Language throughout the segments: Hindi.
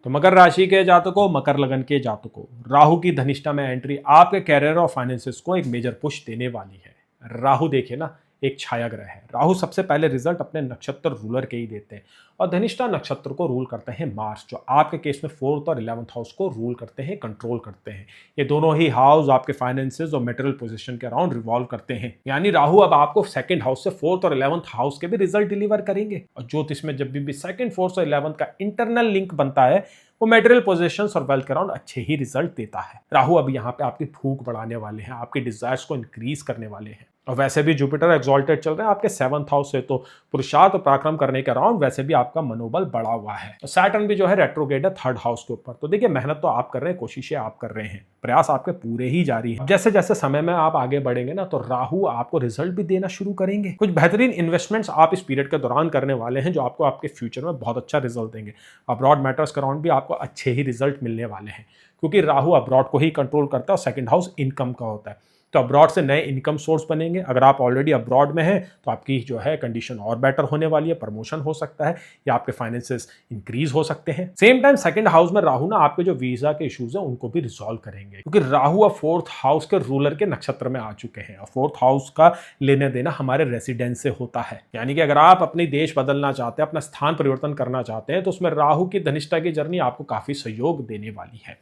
तो मकर राशि के जातकों, मकर लगन के जातकों, राहु की धनिष्ठा में एंट्री आपके कैरियर और फाइनेंसेस को एक मेजर पुश देने वाली है। राहु देखिए ना, एक छाया ग्रह है। राहु सबसे पहले रिजल्ट अपने नक्षत्र रूलर के ही देते हैं और धनिष्ठा नक्षत्र को रूल करते हैं मार्स, जो आपके केस में 4th और 11th हाउस को रूल करते हैं, कंट्रोल करते हैं। ये दोनों ही हाउस आपके फाइनेंसेस और मटेरियल पोजीशन के अराउंड रिवॉल्व करते हैं। यानी राहु अब आपको 2nd हाउस से 4th और 11th हाउस के भी रिजल्ट डिलीवर करेंगे। और ज्योतिष में जब भी 2nd, 4th और 11th का इंटरनल लिंक बनता है, वो मटेरियल पोजीशंस और वेल्थ के अराउंड अच्छे ही रिजल्ट देता है। राहु अब यहाँ पे आपकी भूख बढ़ाने वाले हैं, आपके डिजायर्स को इंक्रीज करने वाले हैं। और वैसे भी जुपिटर एक्सॉल्टेड चल रहे हैं आपके 7th हाउस से, तो पुरुषार्थ और पराक्रम करने के अराउंड वैसे भी आपका मनोबल बढ़ा हुआ है। तो सैटर्न भी जो है रेट्रोग्रेड है 3rd हाउस के ऊपर। तो देखिए, मेहनत तो आप कर रहे हैं, कोशिशें आप कर रहे हैं, प्रयास आपके पूरे ही जारी है। जैसे जैसे समय में आप आगे बढ़ेंगे ना, तो राहु आपको रिजल्ट भी देना शुरू करेंगे। कुछ बेहतरीन इन्वेस्टमेंट्स आप इस पीरियड के दौरान करने वाले हैं, जो आपको आपके फ्यूचर में बहुत अच्छा रिजल्ट देंगे। अब्रॉड मैटर्स के अराउंड भी आपको अच्छे ही रिजल्ट मिलने वाले हैं, क्योंकि राहु अब्रॉड को ही कंट्रोल करता है और 2nd हाउस इनकम का होता है। तो अब्रॉड से नए इनकम सोर्स बनेंगे। अगर आप ऑलरेडी अब्रॉड में हैं तो आपकी जो है कंडीशन और बेटर होने वाली है, प्रमोशन हो सकता है या आपके फाइनेंसेस इंक्रीज हो सकते हैं। सेम टाइम 2nd हाउस में राहु ना आपके जो वीजा के इश्यूज हैं उनको भी रिजॉल्व करेंगे, क्योंकि राहु अब 4th हाउस के रूलर के नक्षत्र में आ चुके हैं। और 4th हाउस का लेने देना हमारे रेसिडेंस से होता है। यानी कि अगर आप अपने देश बदलना चाहते हैं, अपना स्थान परिवर्तन करना चाहते हैं, तो उसमें राहु की धनिष्ठा की जर्नी आपको काफी सहयोग देने वाली है।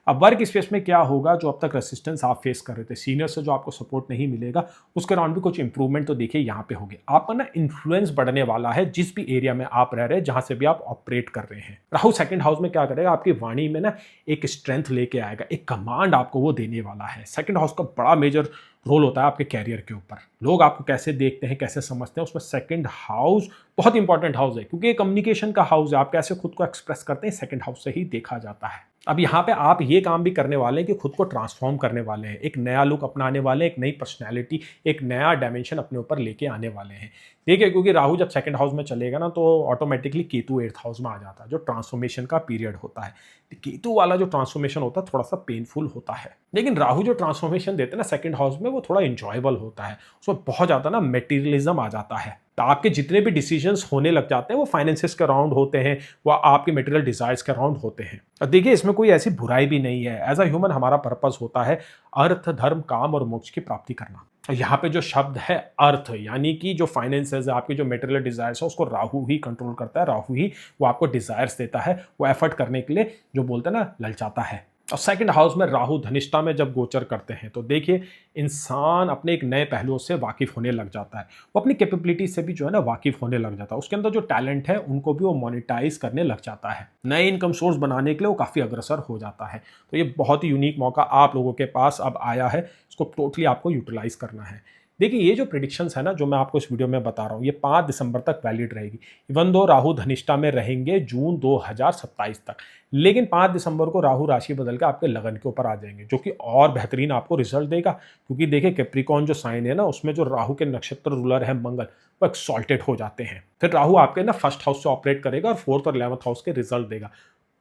अब वर्क स्पेस में क्या होगा, जो अब तक रेसिस्टेंस आप फेस कर रहे थे, सीनियर से जो आपको सपोर्ट नहीं मिलेगा, उसके अराउंड भी कुछ इंप्रूवमेंट तो देखिए यहाँ पे होगी। आपका ना इन्फ्लुएंस बढ़ने वाला है जिस भी एरिया में आप रह रहे हैं, जहां से भी आप ऑपरेट कर रहे हैं। राहु 2nd हाउस में क्या करेगा, आपकी वाणी में ना एक स्ट्रेंथ लेके आएगा, एक कमांड आपको वो देने वाला है। 2nd हाउस का बड़ा मेजर रोल होता है आपके कैरियर के ऊपर। लोग आपको कैसे देखते हैं, कैसे समझते हैं, उसमें 2nd हाउस बहुत इंपॉर्टेंट हाउस है, क्योंकि ये कम्युनिकेशन का हाउस है। आप कैसे खुद को एक्सप्रेस करते हैं, 2nd हाउस से ही देखा जाता है। अब यहाँ पे आप ये काम भी करने वाले हैं कि खुद को ट्रांसफॉर्म करने वाले हैं, एक नया लुक अपनाने वाले हैं, एक नई पर्सनैलिटी, एक नया डायमेंशन अपने ऊपर लेके आने वाले हैं। देखिए, क्योंकि राहु जब 2nd हाउस में चलेगा ना, तो ऑटोमेटिकली केतु 8th हाउस में आ जाता है, जो ट्रांसफॉर्मेशन का पीरियड होता है। केतु वाला जो ट्रांसफॉर्मेशन होता है थोड़ा सा पेनफुल होता है, लेकिन राहु जो ट्रांसफॉर्मेशन देते हैं ना 2nd हाउस में, वो थोड़ा इंजॉयबल होता है। उसमें बहुत ज़्यादा ना मेटीरियलिज्म आ जाता है। तो आपके जितने भी डिसीजंस होने लग जाते हैं वो फाइनेंसेस के अराउंड होते हैं, वो आपके मटेरियल डिजायर्स के अराउंड होते हैं। और देखिए, इसमें कोई ऐसी बुराई भी नहीं है। एज अ ह्यूमन हमारा पर्पस होता है अर्थ, धर्म, काम और मोक्ष की प्राप्ति करना। यहाँ पे जो शब्द है अर्थ, यानी कि जो फाइनेंसेस है, आपके जो मटेरियल डिजायर्स है, उसको राहु ही कंट्रोल करता है। राहु ही वो आपको डिजायर्स देता है, वो एफर्ट करने के लिए जो बोलते हैं ना, ललचाता है। और 2nd हाउस में राहु धनिष्ठा में जब गोचर करते हैं, तो देखिए, इंसान अपने एक नए पहलुओं से वाकिफ होने लग जाता है। वो अपनी कैपेबिलिटी से भी जो है ना वाकिफ होने लग जाता है। उसके अंदर जो टैलेंट है उनको भी वो मोनेटाइज करने लग जाता है। नए इनकम सोर्स बनाने के लिए वो काफ़ी अग्रसर हो जाता है। तो ये बहुत ही यूनिक मौका आप लोगों के पास अब आया है, इसको टोटली आपको यूटिलाइज करना है। देखिए, ये जो प्रिडिक्शंस है ना, जो मैं आपको इस वीडियो में बता रहा हूँ, ये 5 दिसंबर तक वैलिड रहेगी। इवन दो राहु धनिष्ठा में रहेंगे जून 2027 तक, लेकिन 5 दिसंबर को राहु राशि बदल के आपके लगन के ऊपर आ जाएंगे, जो कि और बेहतरीन आपको रिजल्ट देगा। क्योंकि देखिए, कैप्रिकॉर्न जो साइन है ना, उसमें जो राहु के नक्षत्र रूलर है मंगल, वो एक्सॉल्टेड हो जाते हैं। फिर राहु आपके ना 1st हाउस से ऑपरेट करेगा और 4th और 11th हाउस के रिजल्ट देगा।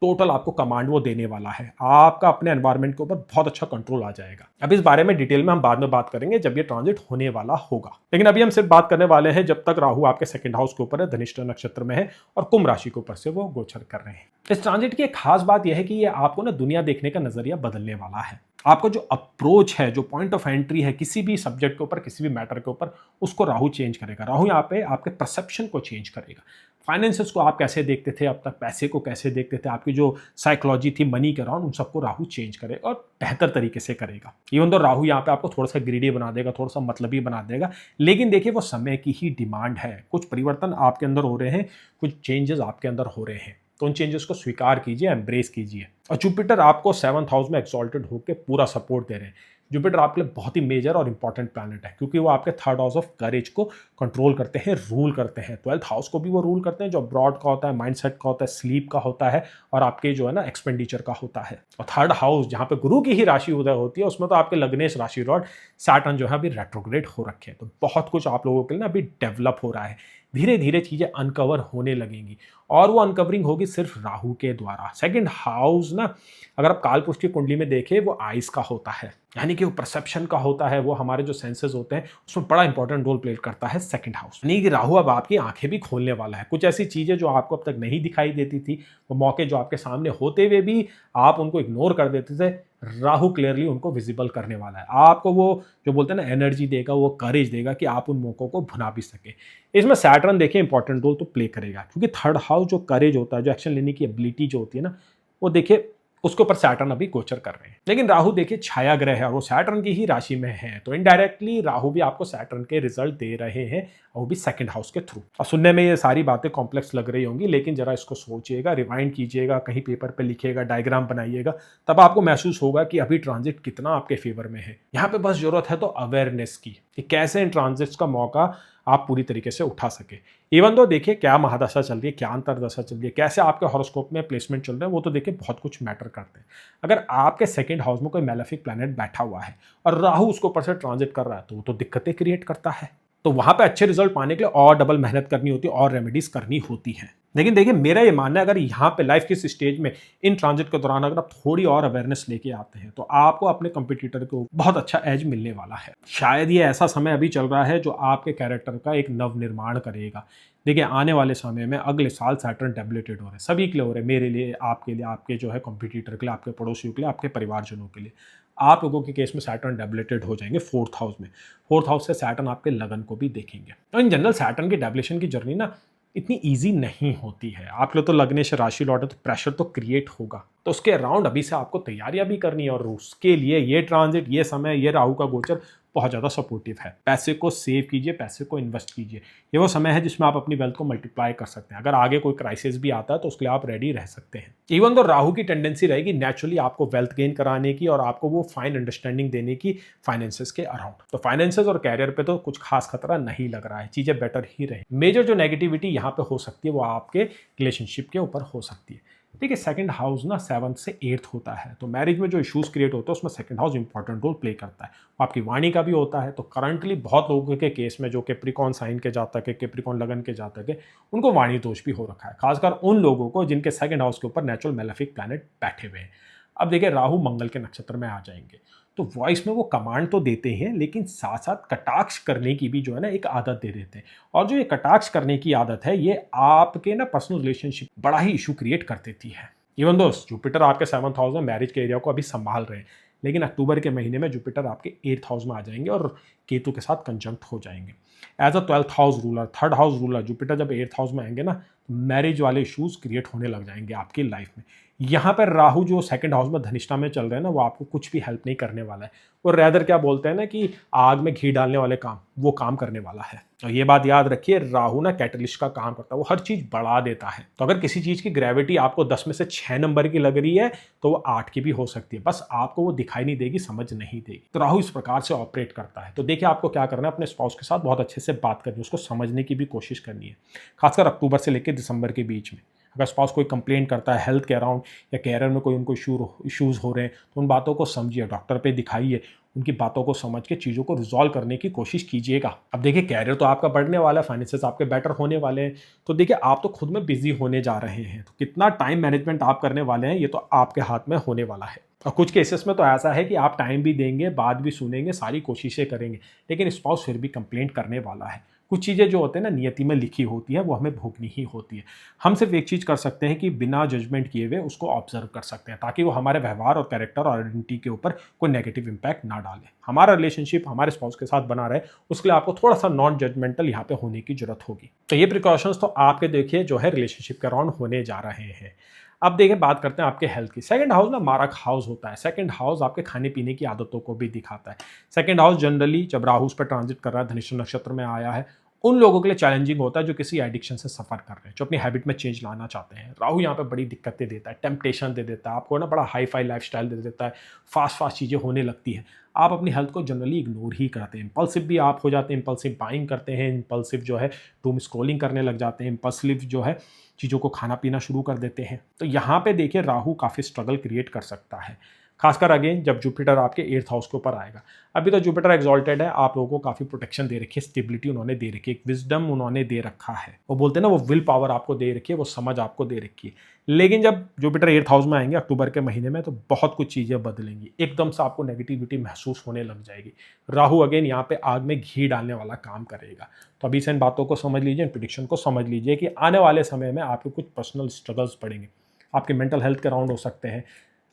टोटल आपको कमांड वो देने वाला है। आपका अपने एनवायरनमेंट के ऊपर बहुत अच्छा कंट्रोल आ जाएगा। अब इस बारे में डिटेल में हम बाद में बात करेंगे जब ये ट्रांजिट होने वाला होगा, लेकिन अभी हम सिर्फ बात करने वाले हैं जब तक राहु आपके 2nd हाउस के ऊपर है, धनिष्ठा नक्षत्र में है और कुंभ राशि के ऊपर से वो गोचर कर रहे हैं। इस ट्रांजिट की एक खास बात यह है कि ये आपको ना दुनिया देखने का नजरिया बदलने वाला है। आपका जो अप्रोच है, जो पॉइंट ऑफ एंट्री है किसी भी सब्जेक्ट के ऊपर, किसी भी मैटर के ऊपर, उसको राहु चेंज करेगा। राहु यहाँ पे आपके परसेप्शन को चेंज करेगा। फाइनेंसेस को आप कैसे देखते थे अब तक, पैसे को कैसे देखते थे, आपकी जो साइकोलॉजी थी मनी के अराउंड, उन सबको राहु चेंज करेगा और बेहतर तरीके से करेगा। इवन तो राहु यहाँ पे आपको थोड़ा सा ग्रीडी बना देगा, थोड़ा सा मतलबी बना देगा, लेकिन देखिए, वो समय की ही डिमांड है। कुछ परिवर्तन आपके अंदर हो रहे हैं, कुछ चेंजेस आपके अंदर हो रहे हैं, तो उन चेंजेस को स्वीकार कीजिए, एम्ब्रेस कीजिए। और जुपिटर आपको 7th हाउस में एक्सॉल्टेड होकर पूरा सपोर्ट दे रहे हैं। जुपिटर आपके लिए बहुत ही मेजर और इंपॉर्टेंट प्लैनेट है, क्योंकि वो आपके 3rd हाउस ऑफ करेज को कंट्रोल करते हैं, रूल करते हैं। 12th हाउस को भी वो रूल करते हैं, जो ब्रॉड का होता है, माइंडसेट का होता है, स्लीप का होता है और आपके जो है ना एक्सपेंडिचर का होता है। और 3rd हाउस जहाँ पे गुरु की ही राशि उदय होती है, उसमें तो आपके लग्नेश राशि लॉर्ड सैटर्न जो है अभी रेट्रोग्रेड हो रखे हैं। तो बहुत कुछ आप लोगों के लिए ना अभी डेवलप हो रहा है। धीरे धीरे चीजें अनकवर होने लगेंगी और वो अनकवरिंग होगी सिर्फ राहु के द्वारा। सेकंड हाउस ना, अगर आप कालपुरुष की कुंडली में देखें, वो आइस का होता है, यानी कि वो परसेप्शन का होता है, वो हमारे जो सेंसेस होते हैं उसमें बड़ा इंपॉर्टेंट रोल प्ले करता है सेकंड हाउस। यानी कि राहु अब आपकी आंखें भी खोलने वाला है। कुछ ऐसी चीजें जो आपको अब तक नहीं दिखाई देती थी, वो मौके जो आपके सामने होते हुए भी आप उनको इग्नोर कर देते थे, राहु क्लियरली उनको विजिबल करने वाला है। आपको वो जो बोलते हैं ना एनर्जी देगा, वो करेज देगा कि आप उन मौकों को भुना भी सके। इसमें सैटर्न देखिए इंपॉर्टेंट रोल तो प्ले करेगा, क्योंकि थर्ड हाउस जो करेज होता है, जो एक्शन लेने की एबिलिटी जो होती है ना, वो देखिए उसके ऊपर सैटर्न अभी गोचर कर रहे हैं। लेकिन राहु देखिए छाया ग्रह है और वो सैटर्न की ही राशि में है, तो इनडायरेक्टली राहु भी आपको सैटर्न के रिजल्ट दे रहे हैं, और वो भी सेकंड हाउस के थ्रू। और सुनने में ये सारी बातें कॉम्प्लेक्स लग रही होंगी, लेकिन जरा इसको सोचिएगा, रिवाइंड कीजिएगा, कहीं पेपर पे लिखिएगा, डायग्राम बनाइएगा, तब आपको महसूस होगा कि अभी ट्रांजिट कितना आपके फेवर में है। यहाँ पे बस जरूरत है तो अवेयरनेस की, कि कैसे इन ट्रांजिट्स का मौका आप पूरी तरीके से उठा सके। इवन तो देखिए क्या महादशा चल रही है, क्या अंतरदशा चल रही है, कैसे आपके हॉरोस्कोप में प्लेसमेंट चल रहे हैं, वो तो देखिए बहुत कुछ मैटर करते हैं। अगर आपके सेकंड हाउस में कोई मैलेफिक प्लैनेट बैठा हुआ है और राहु उसको ऊपर से ट्रांजिट कर रहा है, तो वो तो दिक्कतें क्रिएट करता है। तो वहां पे अच्छे रिजल्ट पाने के लिए और डबल मेहनत करनी होती है और रेमेडीज करनी होती है। लेकिन देखिए मेरा ये मानना है, अगर यहाँ पे लाइफ की स्टेज में इन ट्रांजिट के दौरान अगर आप थोड़ी और अवेयरनेस लेके आते हैं, तो आपको अपने कंपटीटर को बहुत अच्छा एज मिलने वाला है। शायद ये ऐसा समय अभी चल रहा है जो आपके कैरेक्टर का एक नव निर्माण करेगा। देखिए आने वाले समय में अगले साल सैटर्न डेबिलिटेड हो रहे हैं, सभी के लिए हो रहे हैं, मेरे लिए, आपके लिए, आपके जो है कंपटीटर के लिए, आपके पड़ोसियों के लिए, आपके परिवारजनों के लिए। आप लोगों के केस में सैटर्न डेबिलिटेड हो जाएंगे फोर्थ हाउस में। फोर्थ हाउस से सैटर्न आपके लगन को भी देखेंगे। तो इन जनरल सैटर्न की डेबिलेशन की जर्नी ना इतनी ईजी नहीं होती है। आप लोग तो लगने से राशि लौटे तो प्रेशर तो क्रिएट होगा, तो उसके अराउंड अभी से आपको तैयारियां भी करनी है, और उसके लिए ये ट्रांजिट, ये समय, ये राहु का गोचर बहुत ज़्यादा सपोर्टिव है। पैसे को सेव कीजिए, पैसे को इन्वेस्ट कीजिए। ये वो समय है जिसमें आप अपनी वेल्थ को मल्टीप्लाई कर सकते हैं। अगर आगे कोई क्राइसिस भी आता है तो उसके लिए आप रेडी रह सकते हैं। इवन तो राहु की टेंडेंसी रहेगी नेचुरली आपको वेल्थ गेन कराने की और आपको वो फाइन अंडरस्टैंडिंग देने की फाइनेंसेस के अराउंड। तो फाइनेंसेस और कैरियर पे तो कुछ खास खतरा नहीं लग रहा है, चीज़ें बेटर ही रहे। मेजर जो नेगेटिविटी यहाँ पे हो सकती है वो आपके रिलेशनशिप के ऊपर हो सकती है। देखिए सेकंड हाउस ना 7th से 8th होता है, तो मैरिज में जो इश्यूज क्रिएट होते हैं उसमें second house important role play करता है। आपकी वाणी का भी होता है। तो करंटली बहुत लोगों के केस में जो कैप्रिकॉर्न साइन के जातक है, कैप्रिकॉर्न लगन के जातक है, उनको वाणी दोष भी हो रखा है, खासकर उन लोगों को जिनके सेकंड हाउस के ऊपर नेचुरल मैलेफिक प्लैनेट बैठे हुए हैं। अब देखिए राहु मंगल के नक्षत्र में आ जाएंगे, तो वॉइस में वो कमांड तो देते हैं, लेकिन साथ साथ कटाक्ष करने की भी जो है ना एक आदत दे देते हैं। और जो ये कटाक्ष करने की आदत है, ये आपके ना पर्सनल रिलेशनशिप बड़ा ही इशू क्रिएट कर देती है। इवन दोस्त जुपिटर आपके 7th हाउस में मैरिज के एरिया को अभी संभाल रहे हैं, लेकिन अक्टूबर के महीने में जुपिटर आपके 8th हाउस में आ जाएंगे और केतु के साथ कंजंक्ट हो जाएंगे। As a 12th house ruler, 3rd house ruler Jupiter जब 8th हाउस में आएंगे ना, तो मैरिज वाले इशूज क्रिएट होने लग जाएंगे आपकी लाइफ में। यहाँ पर राहु जो सेकंड हाउस में धनिष्ठा में चल रहे हैं ना, वो आपको कुछ भी हेल्प नहीं करने वाला है। वो रैदर क्या बोलते हैं ना कि आग में घी डालने वाले काम, वो काम करने वाला है। और ये बात याद रखिए, राहु ना कैटलिस्ट का काम करता है, वो हर चीज बढ़ा देता है। तो अगर किसी चीज की ग्रेविटी आपको 10 में से 6 नंबर की लग रही है, तो वो 8 की भी हो सकती है, बस आपको वो दिखाई नहीं देगी, समझ नहीं देगी। तो राहु इस प्रकार से ऑपरेट करता है। तो देखिए आपको क्या करना है, अपने स्पाउस के साथ बहुत अच्छे से बात करनी है, उसको समझने की भी कोशिश करनी है, खासकर अक्टूबर से लेकर दिसंबर के बीच में। अगर स्पाउस कोई कंप्लेंट करता है हेल्थ के अराउंड या कैरियर में कोई उनको इश्यूज हो रहे हैं, तो उन बातों को समझिए, डॉक्टर पे दिखाइए, उनकी बातों को समझ के चीज़ों को रिजॉल्व करने की कोशिश कीजिएगा। अब देखिए कैरियर तो आपका बढ़ने वाला है, फाइनेंसेस आपके बेटर होने वाले हैं, तो देखिए आप तो खुद में बिजी होने जा रहे हैं। तो कितना टाइम मैनेजमेंट आप करने वाले हैं, ये तो आपके हाथ में होने वाला है। और कुछ केसेस में तो ऐसा है कि आप टाइम भी देंगे, बात भी सुनेंगे, सारी कोशिशें करेंगे, लेकिन स्पाउस फिर भी कंप्लेंट करने वाला है। कुछ चीज़ें जो होते हैं ना नियति में लिखी होती है, वो हमें भोगनी ही होती है। हम सिर्फ एक चीज़ कर सकते हैं कि बिना जजमेंट किए हुए उसको ऑब्जर्व कर सकते हैं, ताकि वो हमारे व्यवहार और कैरेक्टर और आइडेंटिटी के ऊपर कोई नेगेटिव इंपैक्ट ना डाले। हमारा रिलेशनशिप हमारे स्पाउस के साथ बना रहे, उसके लिए आपको थोड़ा सा नॉन जजमेंटल यहाँ पे होने की जरूरत होगी। तो ये प्रिकॉशंस तो आपके देखिए जो है रिलेशनशिप के अराउंड होने जा रहे हैं। अब देखिए बात करते हैं आपके हेल्थ की। सेकंड हाउस ना मारक हाउस होता है। सेकंड हाउस आपके खाने पीने की आदतों को भी दिखाता है। सेकंड हाउस जनरली जब राहु उस पर ट्रांजिट कर रहा है, धनिष्ठा नक्षत्र में आया है, उन लोगों के लिए चैलेंजिंग होता है जो किसी एडिक्शन से सफर कर रहे हैं, जो अपनी हैबिट में चेंज लाना चाहते हैं। राहु यहाँ पे बड़ी दिक्कतें देता है, टेम्पटेशन दे देता है आपको ना, बड़ा हाई फाई लाइफस्टाइल दे देता है, फास्ट चीज़ें होने लगती है। आप अपनी हेल्थ को जनरली इग्नोर ही करते हैं, इंपल्सिव भी आप हो जाते हैं, इंपल्सिव बाइंग करते हैं, इंपल्सिव जो है डूम स्क्रॉलिंग करने लग जाते हैं, इंपल्सिव जो है चीज़ों को खाना पीना शुरू कर देते हैं। तो यहाँ पे देखिए राहु काफ़ी स्ट्रगल क्रिएट कर सकता है। खासकर अगेन जब जुपिटर आपके 8th हाउस के ऊपर आएगा। अभी तो जुपिटर एक्सॉल्टेड है, आप लोगों को काफ़ी प्रोटेक्शन दे रखी है, स्टेबिलिटी उन्होंने दे रखी है, एक विजडम उन्होंने दे रखा है। वो बोलते हैं ना, वो विल पावर आपको दे रखी है, वो समझ आपको दे रखी है। लेकिन जब जुपिटर 8th हाउस में आएंगे अक्टूबर के महीने में, तो बहुत कुछ चीज़ें बदलेंगी, एकदम से आपको नेगेटिविटी महसूस होने लग जाएगी। राहु अगेन यहाँ पे आग में घी डालने वाला काम करेगा। तो अभी से इन बातों को समझ लीजिए, इन प्रेडिक्शन को समझ लीजिए कि आने वाले समय में आपके कुछ पर्सनल स्ट्रगल्स पड़ेंगे। आपके मेंटल हेल्थ के राउंड हो सकते हैं,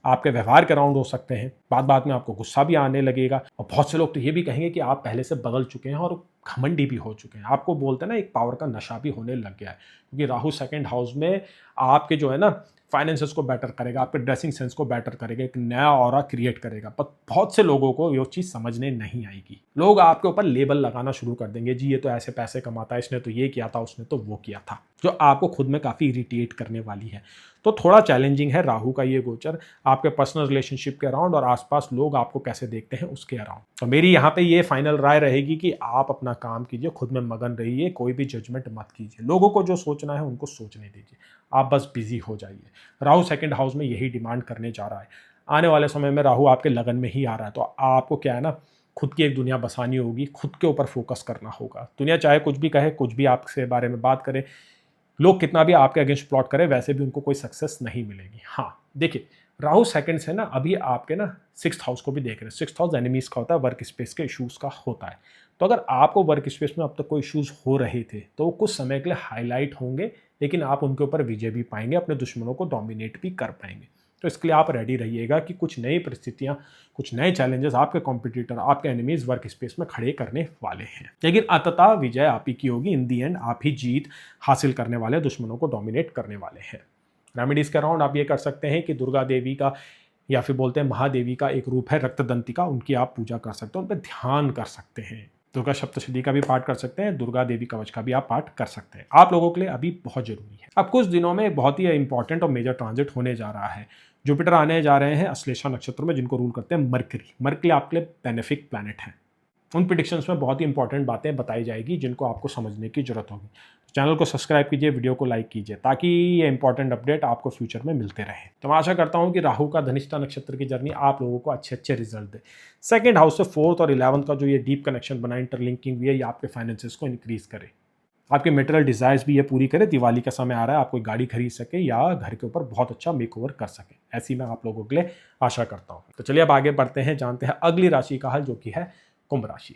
आपके व्यवहार के राउंड हो सकते हैं, बाद में आपको गुस्सा भी आने लगेगा। और बहुत से लोग तो ये भी कहेंगे कि आप पहले से बदल चुके हैं और घमंडी भी हो चुके हैं। आपको बोलते हैं ना, एक पावर का नशा भी होने लग गया है, क्योंकि राहु 2nd हाउस में आपके जो है ना फाइनेंसेस को बेटर करेगा, आपके ड्रेसिंग सेंस को बेटर करेगा, एक नया ऑरा क्रिएट करेगा। पर बहुत से लोगों को ये चीज़ समझने नहीं आएगी। लोग आपके ऊपर लेबल लगाना शुरू कर देंगे, जी ये तो ऐसे पैसे कमाता है, इसने तो ये किया था, उसने तो वो किया था, जो आपको खुद में काफ़ी इरिटेट करने वाली है। तो थोड़ा चैलेंजिंग है राहु का ये गोचर, आपके पर्सनल रिलेशनशिप के अराउंड और आसपास लोग आपको कैसे देखते हैं उसके अराउंड। तो मेरी यहाँ पे ये फाइनल राय रहेगी कि आप अपना काम कीजिए, खुद में मगन रहिए, कोई भी जजमेंट मत कीजिए। लोगों को जो सोचना है उनको सोचने दीजिए, आप बस बिजी हो जाइए। राहु 2nd हाउस में यही डिमांड करने जा रहा है। आने वाले समय में राहु आपके लगन में ही आ रहा है, तो आपको क्या है ना, खुद की एक दुनिया बसानी होगी, खुद के ऊपर फोकस करना होगा। दुनिया चाहे कुछ भी कहे, कुछ भी आपसे बारे में बात करे, लोग कितना भी आपके अगेंस्ट प्लॉट करें, वैसे भी उनको कोई सक्सेस नहीं मिलेगी। हाँ देखिए, राहु 2nd से ना अभी आपके ना 6th हाउस को भी देख रहे हैं। 6th हाउस एनिमीज का होता है, वर्क स्पेस के इशूज़ का होता है। तो अगर आपको वर्क स्पेस में अब तक कोई इशूज़ हो रहे थे, तो वो कुछ समय के लिए हाईलाइट होंगे, लेकिन आप उनके ऊपर विजय भी पाएंगे, अपने दुश्मनों को डोमिनेट भी कर पाएंगे। तो इसके लिए आप रेडी रहिएगा कि कुछ नई परिस्थितियां, कुछ नए चैलेंजेस आपके कॉम्पिटिटर, आपके एनिमीज वर्क स्पेस में खड़े करने वाले हैं। लेकिन अंततः विजय आप ही की होगी। इन दी एंड आप ही जीत हासिल करने वाले, दुश्मनों को डोमिनेट करने वाले हैं। रेमेडीज के अराउंड आप ये कर सकते हैं कि दुर्गा देवी का, या फिर बोलते हैं महादेवी का एक रूप है रक्तदंतिका, उनकी आप पूजा कर सकते हैं, उन पर ध्यान कर सकते हैं। दुर्गा सप्तशती का भी पाठ कर सकते हैं, दुर्गा देवी कवच का भी आप पाठ कर सकते हैं। आप लोगों के लिए अभी बहुत जरूरी है। अब कुछ दिनों में बहुत ही इंपॉर्टेंट और मेजर ट्रांजिट होने जा रहा है। जुपिटर आने जा रहे हैं अश्लेषा नक्षत्र में, जिनको रूल करते हैं मरकरी। मरकरी आपके लिए बेनिफिक प्लैनेट है। उन प्रेडिक्शंस में बहुत ही इंपॉर्टेंट बातें बताई जाएगी, जिनको आपको समझने की जरूरत होगी। चैनल को सब्सक्राइब कीजिए, वीडियो को लाइक कीजिए, ताकि ये इंपॉर्टेंट अपडेट आपको फ्यूचर में मिलते रहे। तो मैं आशा करता हूँ कि राहु का धनिष्ठा नक्षत्र की जर्नी आप लोगों को अच्छे रिजल्ट दे। 2nd हाउस से 4th और 11th का जो ये डीप कनेक्शन बना, इंटरलिंकिंग हुई है, ये आपके फाइनेंसेस को इंक्रीज करे, आपके मटेरियल डिजायर्स भी ये पूरी करे। दिवाली का समय आ रहा है, आप कोई गाड़ी खरीद सके या घर के ऊपर बहुत अच्छा मेकओवर कर सके, ऐसी मैं आप लोगों के लिए आशा करता हूँ। तो चलिए अब आगे बढ़ते हैं, जानते हैं अगली राशि का हाल, जो कि है कुंभ राशि।